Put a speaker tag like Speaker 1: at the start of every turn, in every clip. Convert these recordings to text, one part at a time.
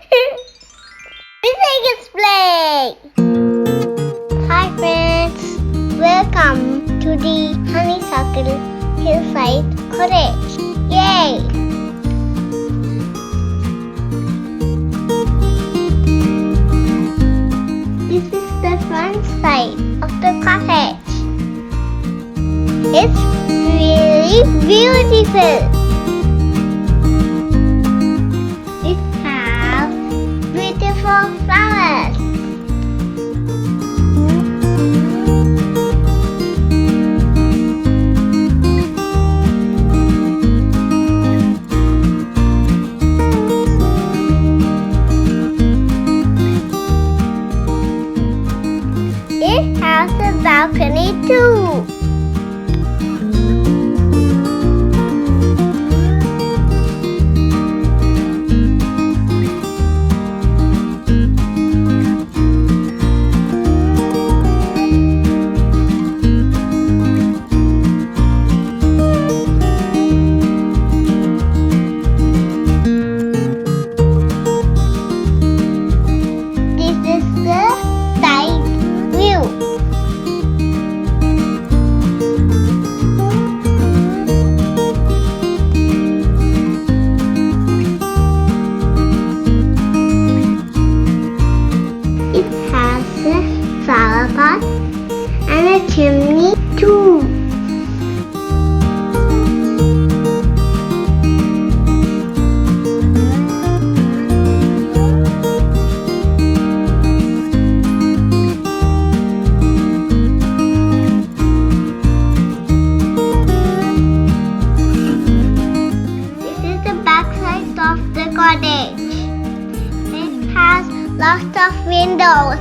Speaker 1: Music is playing. Hi friends, welcome to the Honeysuckle Hillside Cottage. Yay! This is the front side of the cottage. It's really beautiful. It has beautiful flowers. It has a balcony too. Flower pot and a chimney too. This is the back side of the cottage. It has lots of windows.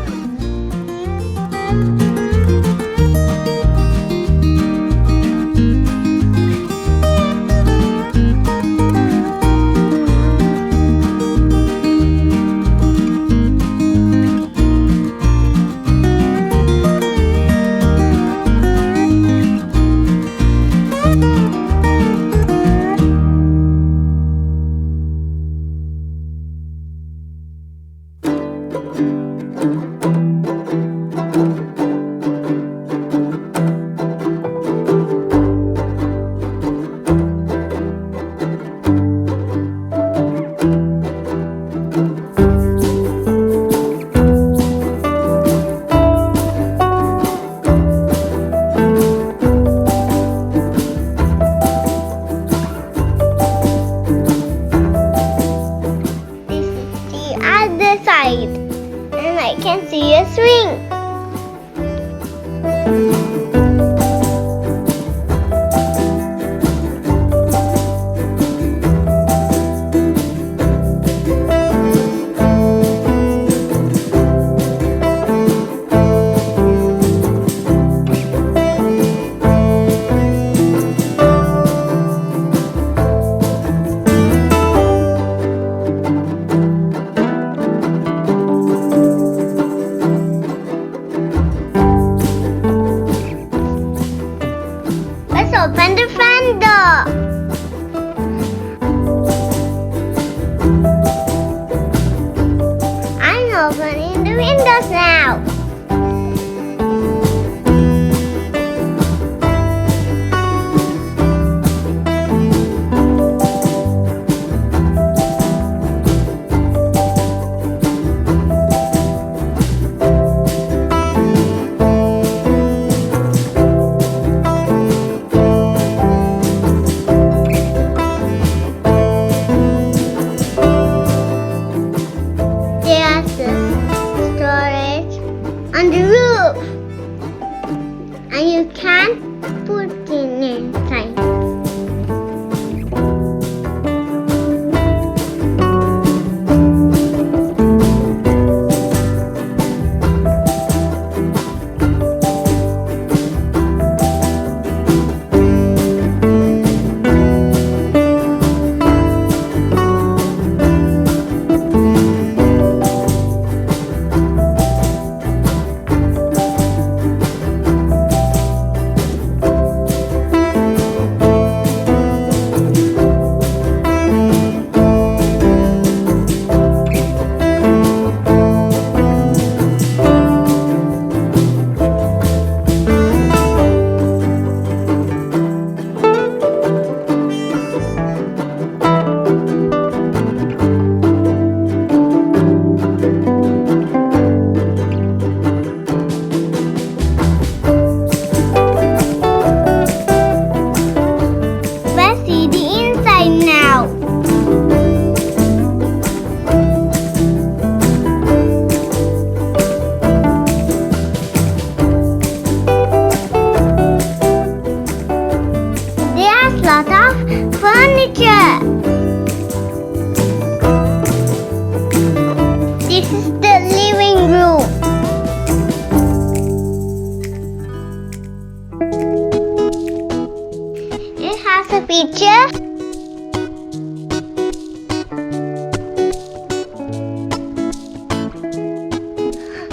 Speaker 1: Side, and I can see a swing.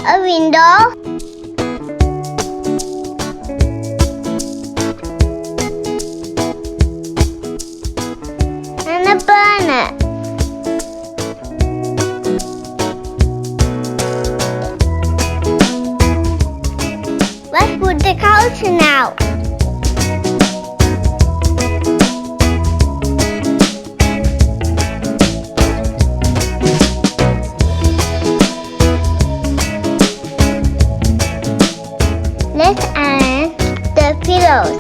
Speaker 1: A window. And a burner. Let's put the couch now. Let's add the pillows.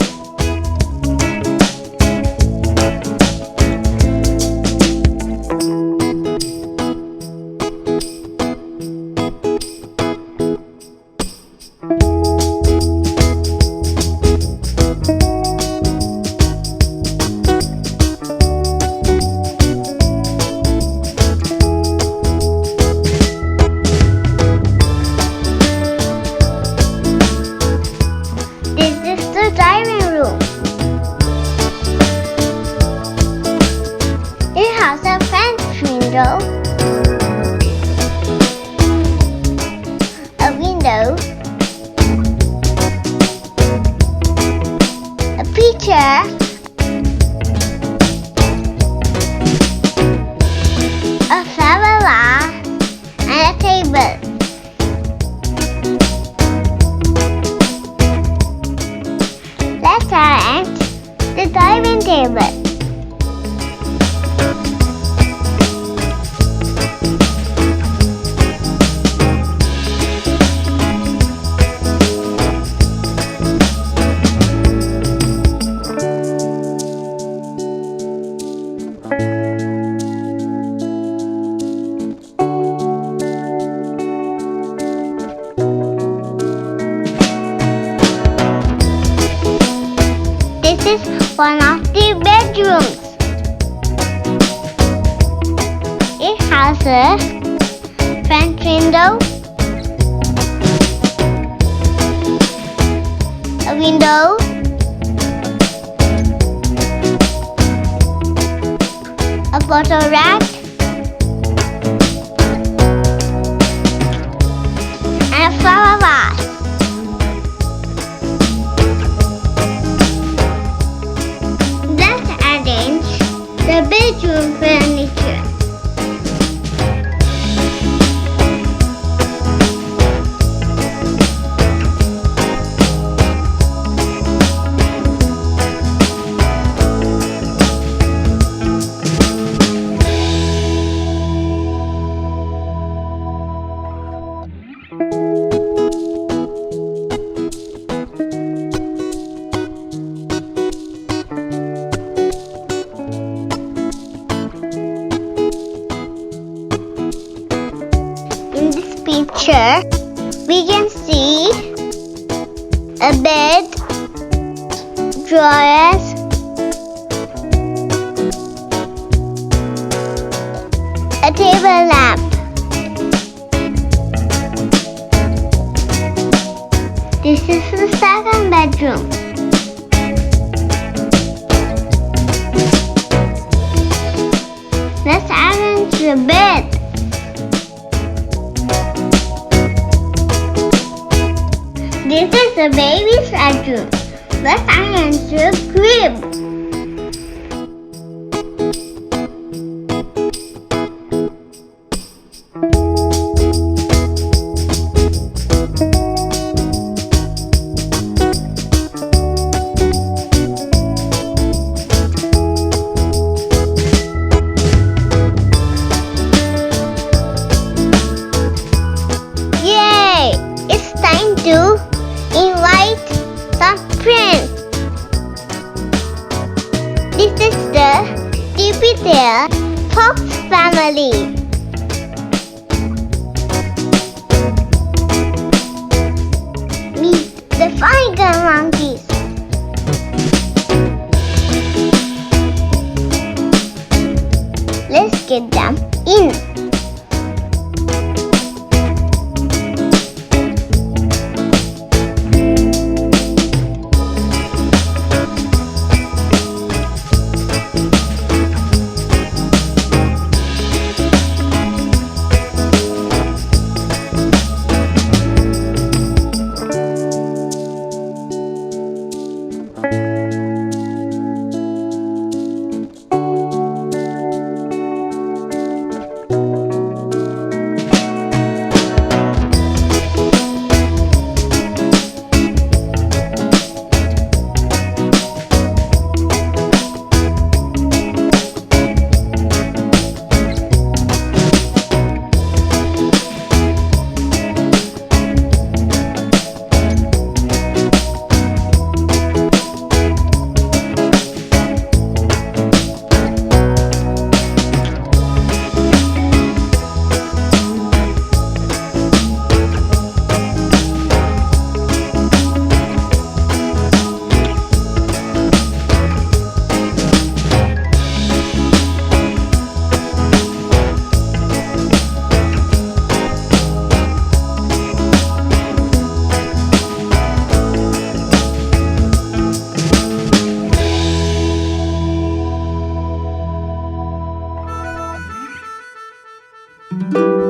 Speaker 1: A window, a picture, a flower vase, and a table. Let's arrange the dining table. This is one of the bedrooms. It has a front window, a window, a photo rack, and a flower vase. The bedroom furniture. Picture, we can see a bed, drawers, a table lamp. This is the second bedroom. Let's arrange the bed. This is the baby's bedroom. Let's arrange the crib. Yay! It's time to invite some friends. Bye.